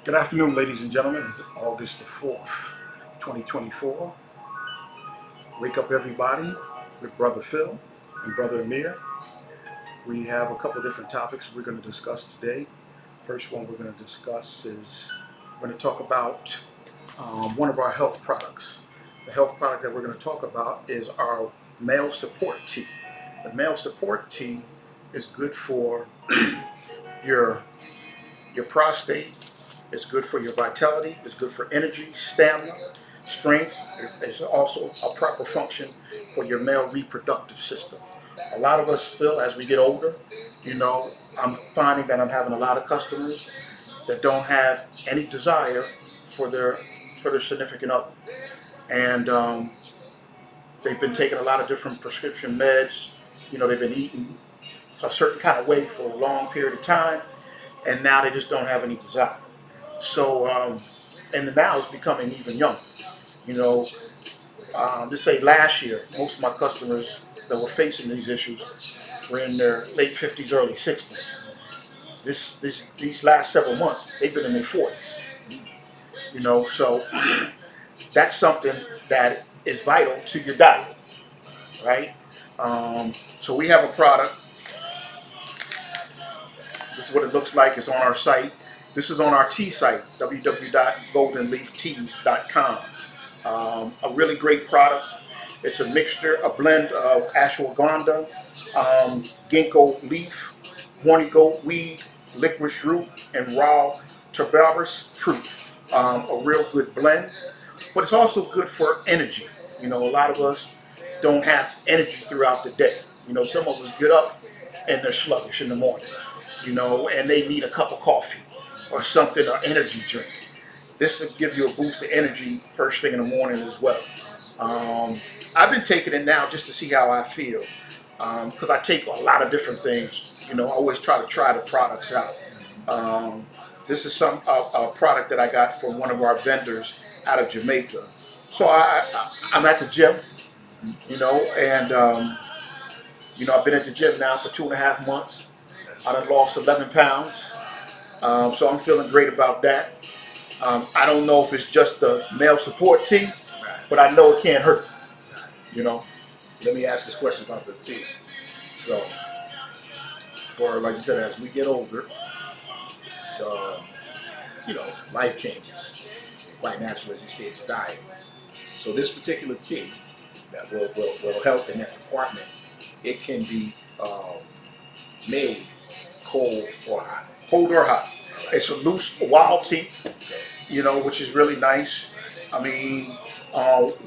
Good afternoon, ladies and gentlemen. It's August the 4th, 2024. Wake up, everybody, with Brother Phil and Brother Amir. We have a couple different topics we're going to discuss today. First one we're going to discuss is we're going to talk about one of our health products. The health product that we're going to talk about is our male support tea. The male support tea is good for your prostate. It's good for your vitality. It's good for energy, stamina, strength. It's also a proper function for your male reproductive system. A lot of us feel as we get older, I'm finding that I'm having a lot of customers that don't have any desire for their significant other, and they've been taking a lot of different prescription meds. They've been eating a certain kind of way for a long period of time, and now they just don't have any desire. So, and now it's becoming even younger. You know, just say last year, most of my customers that were facing these issues were in their late 50s, early 60s. These last several months, they've been in their 40s. So that's something that is vital to your diet, right? So we have a product. This is what it looks like. It's on our site. This is on our tea site, www.goldenleafteas.com. A really great product. It's a mixture, a blend of ashwagandha, ginkgo leaf, horny goat weed, licorice root, and raw tuberose fruit. A real good blend, but it's also good for energy. A lot of us don't have energy throughout the day. Some of us get up and they're sluggish in the morning, and they need a cup of coffee or something, or energy drink. This will give you a boost of energy first thing in the morning as well. I've been taking it now just to see how I feel, because I take a lot of different things. I always try the products out. This is a product that I got from one of our vendors out of Jamaica. So I'm at the gym, and I've been at the gym now for 2.5 months. I done lost 11 pounds, so I'm feeling great about that. I don't know if it's just the male support tea, but I know it can't hurt. You know. Let me ask this question about the tea. So, like you said, as we get older, uh, life changes quite naturally as you stay to diet. So this particular tea that will help in that department, it can be made cold or hot. Cold or hot. It's a loose wild tea, Okay. which is really nice. I mean,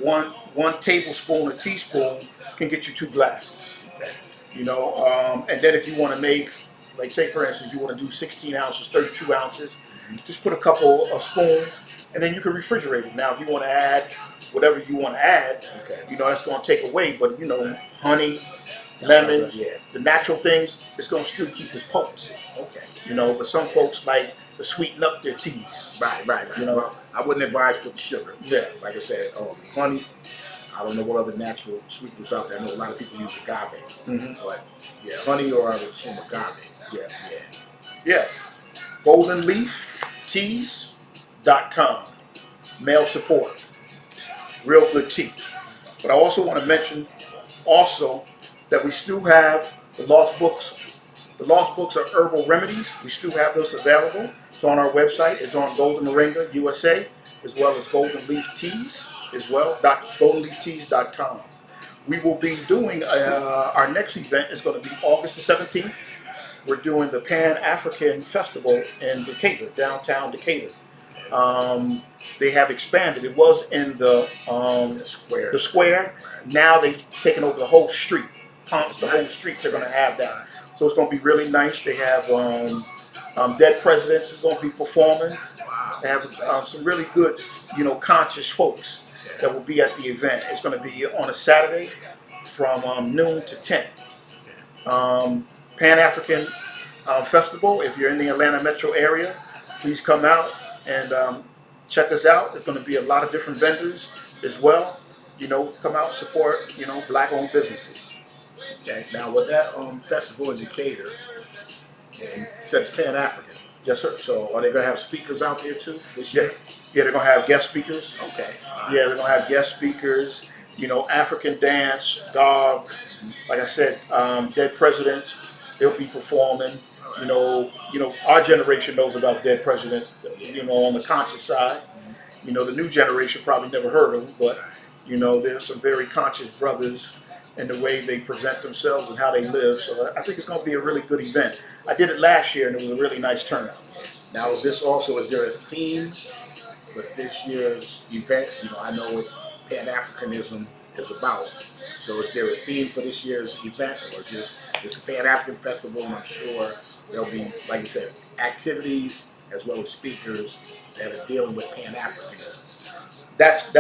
one tablespoon or teaspoon can get you 2 glasses. Okay. And then if you want to make, like say for instance, you want to do 16 ounces, 32 ounces, just put a couple of spoons, and then you can refrigerate it. Now, if you want to add whatever you want to add, Okay. that's going to take away. But honey, That's lemon, yeah. the natural things, it's going to still keep its potency. Okay. But some folks like to sweeten up their teas. Right. Know. Well, I wouldn't advise putting sugar. Yeah. Like I said, honey. I don't know what other natural sweeteners out there. I know a lot of people use agave, but yeah, honey or some agave. Yeah. GoldenLeafTeas.com. Male support. Real good tea. But I also want to mention that we still have the lost books. The lost books are herbal remedies. We still have those available. It's on our website. It's on Golden Moringa USA, as well as Golden Leaf Teas, as well. GoldenLeafTeas.com. We will be doing our next event is going to be August the 17th. We're doing the Pan-African Festival in Decatur, downtown Decatur. They have expanded. It was in the square. The square. Now they've taken over the whole street. The whole street. They're going to have that. So it's going to be really nice. They have Dead Presidents is going to be performing. They have some really good, conscious folks that will be at the event. It's going to be on a Saturday from noon to 10. Pan-African Festival. If you're in the Atlanta metro area, please come out and check us out. There's going to be a lot of different vendors as well. Come out and support, black-owned businesses. Okay. Now with that festival in Decatur, okay, you said it's Pan-African. Yes, sir. So are they going to have speakers out there too this Yeah, year? yeah, they're gonna have guest speakers. Okay. Yeah, they're gonna have guest speakers. You know, African dance, dog. Like I said, Dead Presidents. They'll be performing. All You right. know, our generation knows about Dead Presidents. Yeah. You know, on the conscious side. You know, the new generation probably never heard of them, but you know, there's some very conscious brothers in the way they present themselves and how they live. So I think it's going to be a really good event. I did it last year, and it was a really nice turnout. Now, is there a theme for this year's event? You know, I know what Pan-Africanism is about. So is there a theme for this year's event, or just the Pan-African Festival? And I'm sure there'll be, like you said, activities as well as speakers that are dealing with Pan-Africanism. That's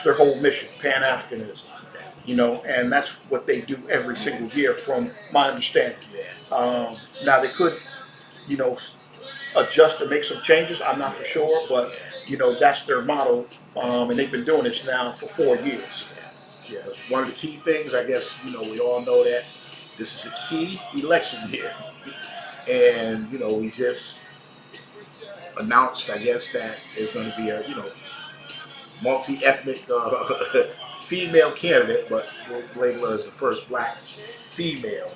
their whole mission, Pan Africanism. Okay. You know, and that's what they do every single year, from my understanding. Yeah. Now they could, you know, adjust or make some changes. I'm not for Yeah. sure, but Yeah. you know, that's their motto, and they've been doing this now for 4 years. Yeah. One of the key things, I guess, you know, we all know that this is a key election year. And, you know, we just announced, I guess, that there's going to be a, you know, multi-ethnic female candidate, but we'll label her as the first black female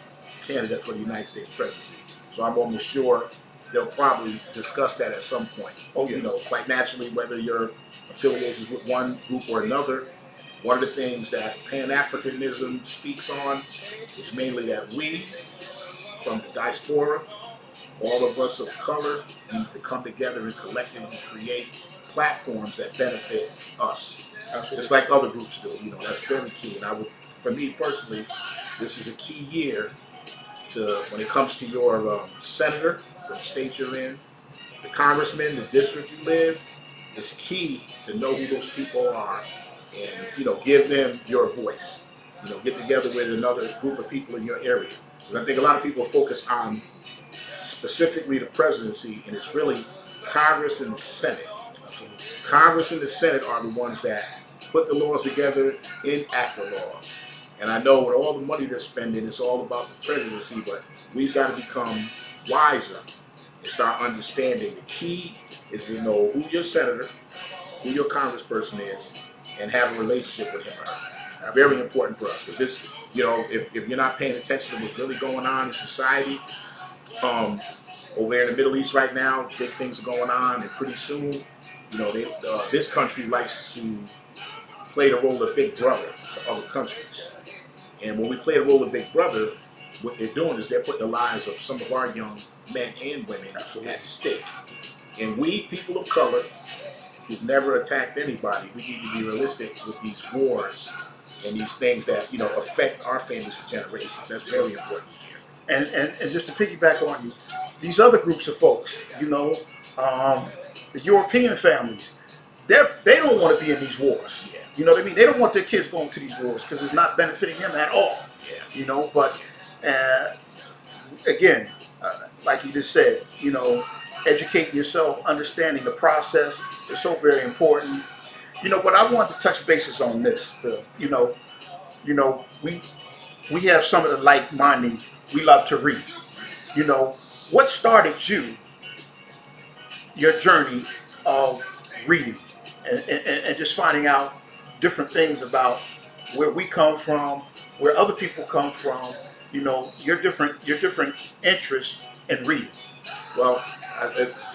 candidate for the United States presidency. So I'm almost sure they'll probably discuss that at some point. Oh, yeah. You know, quite naturally, whether your affiliations with one group or another, one of the things that Pan-Africanism speaks on is mainly that we, from the diaspora, all of us of color, need to come together and collectively create platforms that benefit us, just like other groups do. You know, that's very key. And for me personally, this is a key year to when it comes to your senator, the state you're in, the congressman, the district you live. It's key to know who those people are, and you know, give them your voice. You know, get together with another group of people in your area. Because I think a lot of people focus on specifically the presidency, and it's really Congress and the Senate. Congress and the Senate are the ones that put the laws together, enact the laws. And I know with all the money they're spending, it's all about the presidency, but we've got to become wiser and start understanding. The key is to know who your senator, who your congressperson is, and have a relationship with him or her. Very important for us, because this, you know, if you're not paying attention to what's really going on in society, over there in the Middle East right now, big things are going on, and pretty soon, you know, this country likes to play the role of big brother to other countries. And when we play the role of big brother, what they're doing is they're putting the lives of some of our young men and women at stake. And we, people of color, who've never attacked anybody, we need to be realistic with these wars and these things that, you know, affect our families for generations. That's very important. And just to piggyback on you, these other groups of folks, you know, the European families, they don't want to be in these wars. Yeah. You know what I mean? They don't want their kids going to these wars because it's not benefiting them at all. Yeah. You know, but again, like you just said, you know, educating yourself, understanding the process is so very important. You know, but I want to touch bases on this, Phil. You know, we have some of the like-minded. We love to read. You know, what started your journey of reading and just finding out different things about where we come from, where other people come from. You know, your different interests in reading. Well,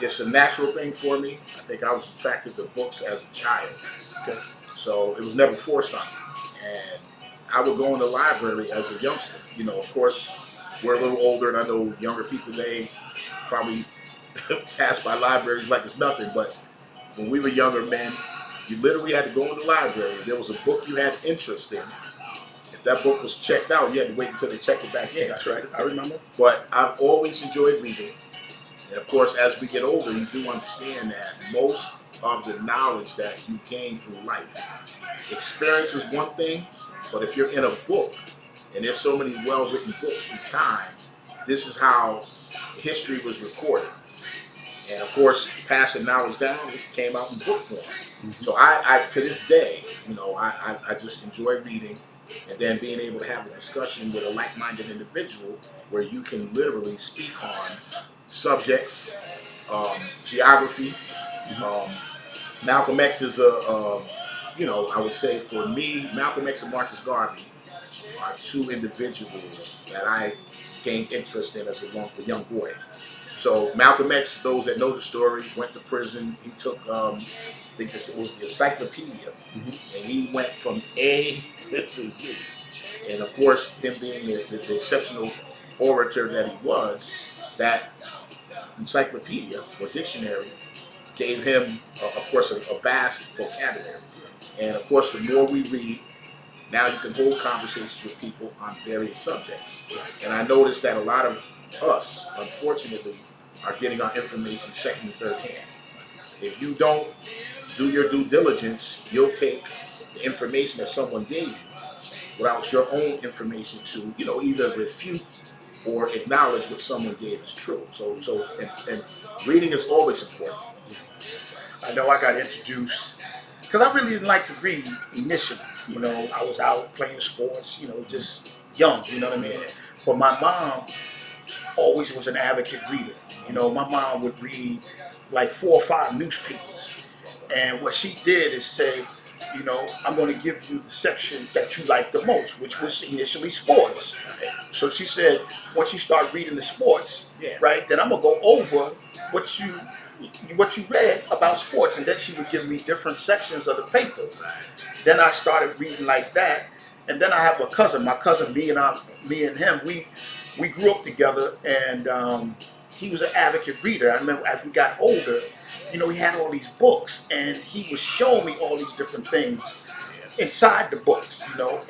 it's a natural thing for me. I think I was attracted to books as a child. Okay. So it was never forced on me. And I would go in the library as a youngster. You know, of course, we're a little older, and I know younger people, they probably pass by libraries like it's nothing. But when we were younger men, you literally had to go in the library. If there was a book you had interest in, if that book was checked out, you had to wait until they checked it back in. That's right. I remember. But I've always enjoyed reading. And of course, as we get older, you do understand that most of the knowledge that you gain through life, experience is one thing, but if you're in a book, and there's so many well-written books through time, this is how history was recorded. And of course, passing knowledge down, it came out in book form. So I to this day, I just enjoy reading, and then being able to have a discussion with a like-minded individual where you can literally speak on subjects, geography. Um, Malcolm X is I would say for me, Malcolm X and Marcus Garvey are two individuals that I gained interest in as a young boy. So Malcolm X, those that know the story, went to prison. He took, I think it was the encyclopedia, and he went from A to Z. And of course, him being the exceptional orator that he was, that encyclopedia or dictionary gave him, of course, a vast vocabulary. And of course, the more we read, now you can hold conversations with people on various subjects. And I noticed that a lot of us, unfortunately, are getting our information second and third hand. If you don't do your due diligence, you'll take the information that someone gave you without your own information to, either refute or acknowledge what someone gave is true. And reading is always important. I know I got introduced because I really didn't like to read initially. I was out playing sports, just young, you know what I mean? But my mom always was an advocate reader. My mom would read like 4 or 5 newspapers. And what she did is say, I'm going to give you the section that you like the most, which was initially sports. So she said, once you start reading the sports, right, then I'm going to go over what you read about sports. And then she would give me different sections of the paper. Then I started reading like that. And then I have a cousin. My cousin, me and him, we grew up together, and he was an advocate reader. I remember as we got older, he had all these books, and he was showing me all these different things inside the books,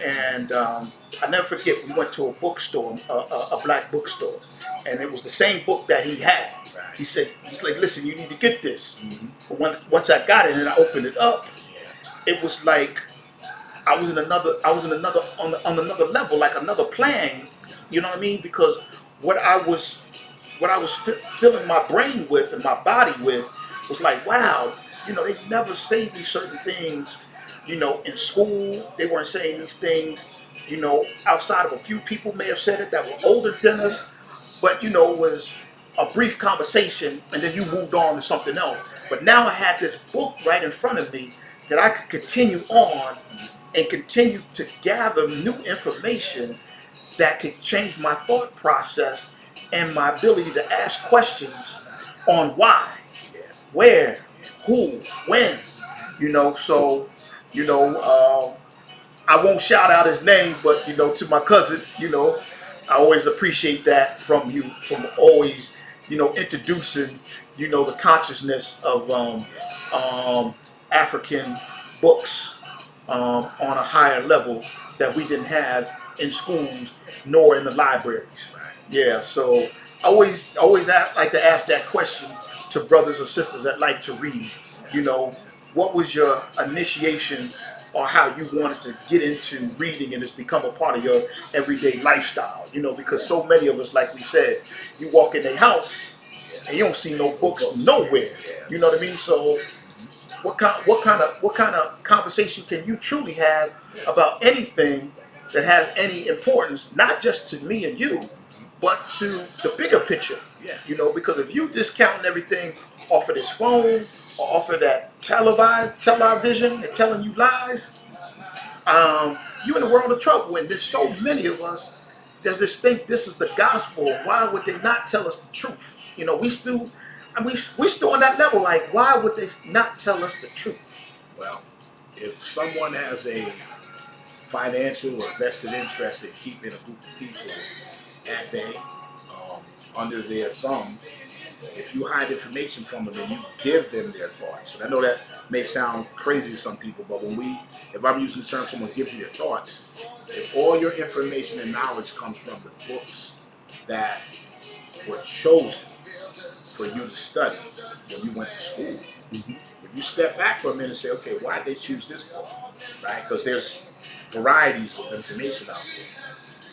And I never forget, we went to a bookstore, a black bookstore, and it was the same book that he had. He's like, listen, you need to get this. But once I got it and I opened it up, it was like I was in another on another level, like another plane. You know what I mean? Because what I was filling my brain with and my body with was like, wow, they never say these certain things, in school. They weren't saying these things, outside of a few people may have said it that were older than us, but it was a brief conversation and then you moved on to something else. But now I had this book right in front of me that I could continue on and continue to gather new information that could change my thought process and my ability to ask questions on why, where, who, when, So, I won't shout out his name, but to my cousin, I always appreciate that from you, from always, introducing, the consciousness of African books on a higher level that we didn't have in schools nor in the libraries. Yeah, so I always like to ask that question to brothers or sisters that like to read. What was your initiation or how you wanted to get into reading and it's become a part of your everyday lifestyle? Because so many of us, like we said, you walk in a house and you don't see no books nowhere. You know what I mean? So what kind of conversation can you truly have about anything that has any importance, not just to me and you, but to the bigger picture? Because if you discounting everything off of this phone or off of that television and telling you lies, you're in a world of trouble. And there's so many of us that just think this is the gospel. Why would they not tell us the truth? We still on that level. Like, why would they not tell us the truth? Well, if someone has a financial or vested interest in keeping a group of people at bay, under their thumb, if you hide information from them and you give them their thoughts, and I know that may sound crazy to some people, but if I'm using the term someone gives you their thoughts, if all your information and knowledge comes from the books that were chosen for you to study when you went to school, if you step back for a minute and say, okay, why did they choose this book, right? Because there's varieties of information out there.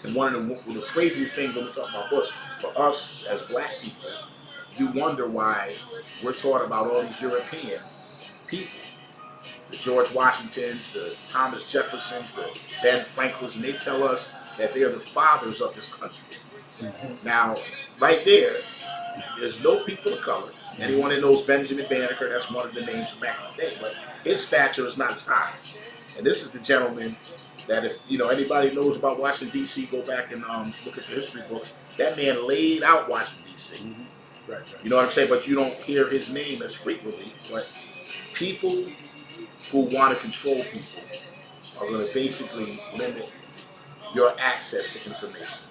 And one of the craziest things when we talk about books, for us as black people, you wonder why we're taught about all these European people, the George Washingtons, the Thomas Jeffersons, the Ben Franklins, and they tell us that they are the fathers of this country. Now, right there's no people of color. Anyone that knows Benjamin Banneker, that's one of the names from back in the day, but his stature is not as high. And this is the gentleman that, if anybody knows about Washington D.C., go back and look at the history books. That man laid out Washington D.C. Right. You know what I'm saying? But you don't hear his name as frequently. But people who want to control people are going to basically limit your access to information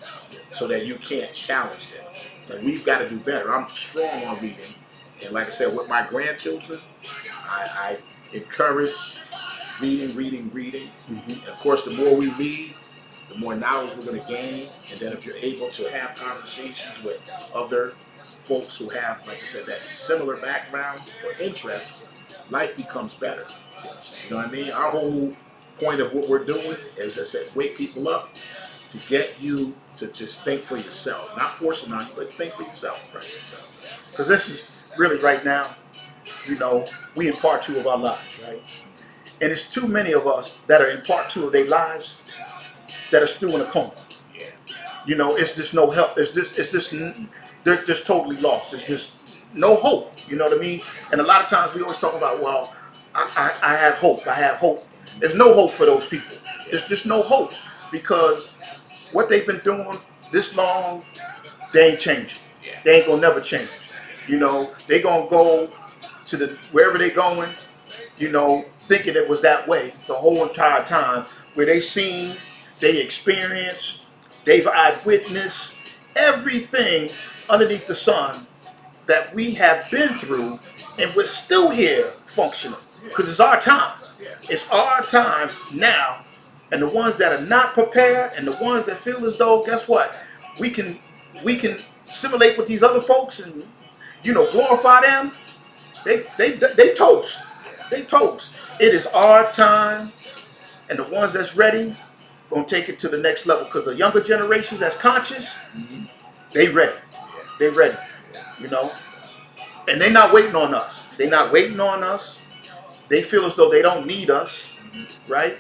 so that you can't challenge them. And we've got to do better. I'm strong on reading. And like I said, with my grandchildren, I encourage reading. And of course, the more we read, the more knowledge we're going to gain. And then if you're able to have conversations with other folks who have, like I said, that similar background or interest, life becomes better. You know what I mean? Our whole point of what we're doing is, as I said, wake people up to get you to just think for yourself. Not forcing on you, but think for yourself. Right? Because this is really right now, we in part 2 of our lives, right? And it's too many of us that are in part 2 of their lives that are still in a coma. It's just no help. They're just totally lost. It's just no hope. You know what I mean? And a lot of times we always talk about, well, I have hope. I have hope. There's no hope for those people. There's just no hope, because what they've been doing this long, they ain't changing. They ain't gonna never change. They gonna go to wherever they going, thinking it was that way the whole entire time, where they seen, they experienced, they've eyewitnessed everything underneath the sun that we have been through, and we're still here functioning, because it's our time. It's our time now. And the ones that are not prepared, and the ones that feel as though, guess what, we can simulate with these other folks and glorify them, they toast. They toast. It is our time, and the ones that's ready gonna take it to the next level, because the younger generations that's conscious, they ready. They ready. And they're not waiting on us. They're not waiting on us. They feel as though they don't need us, right?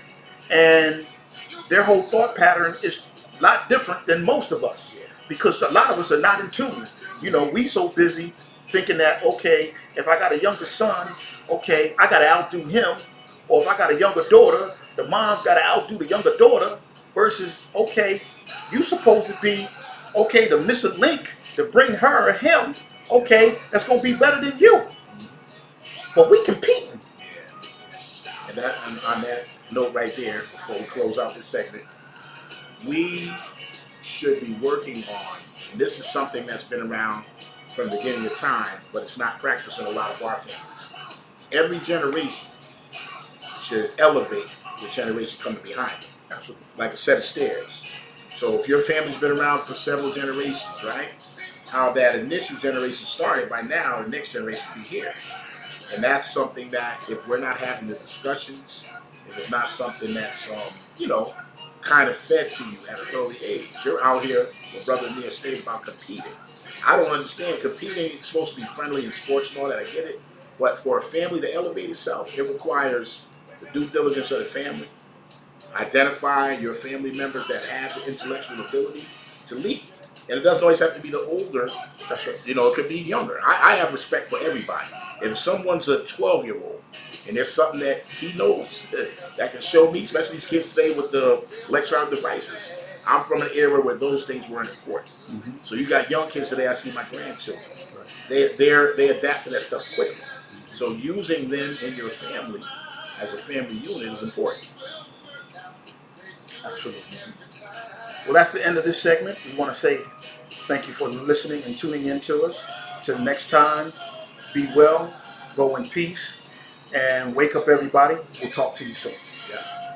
And their whole thought pattern is a lot different than most of us, because a lot of us are not in tune. We so busy thinking that, okay, if I got a younger son, okay, I got to outdo him. Or if I got a younger daughter, the mom's got to outdo the younger daughter, versus, okay, you supposed to be, okay, the missing link to bring her or him, okay, that's going to be better than you. But we competing. And on that note right there, before we close out this segment, we should be working on, and this is something that's been around from the beginning of time, but it's not practiced in a lot of our families. Every generation should elevate the generation coming behind it. Absolutely. Like a set of stairs. So if your family's been around for several generations, right? How that initial generation started, by now the next generation will be here. And that's something that, if we're not having the discussions, if it's not something that's, kind of fed to you at an early age, you're out here, what Brother Amir stated about competing. I don't understand. Competing is supposed to be friendly in sports and all that, I get it. But for a family to elevate itself, it requires the due diligence of the family. Identify your family members that have the intellectual ability to lead. And it doesn't always have to be the older. It could be younger. I have respect for everybody. If someone's a 12-year-old and there's something that he knows that can show me, especially these kids today with the electronic devices. I'm from an era where those things weren't important. So you got young kids today. I see my grandchildren. They adapt to that stuff quickly. So using them in your family as a family unit is important. Absolutely. Well, that's the end of this segment. We want to say thank you for listening and tuning in to us. Till next time, be well, go in peace, and wake up, everybody. We'll talk to you soon. Yeah.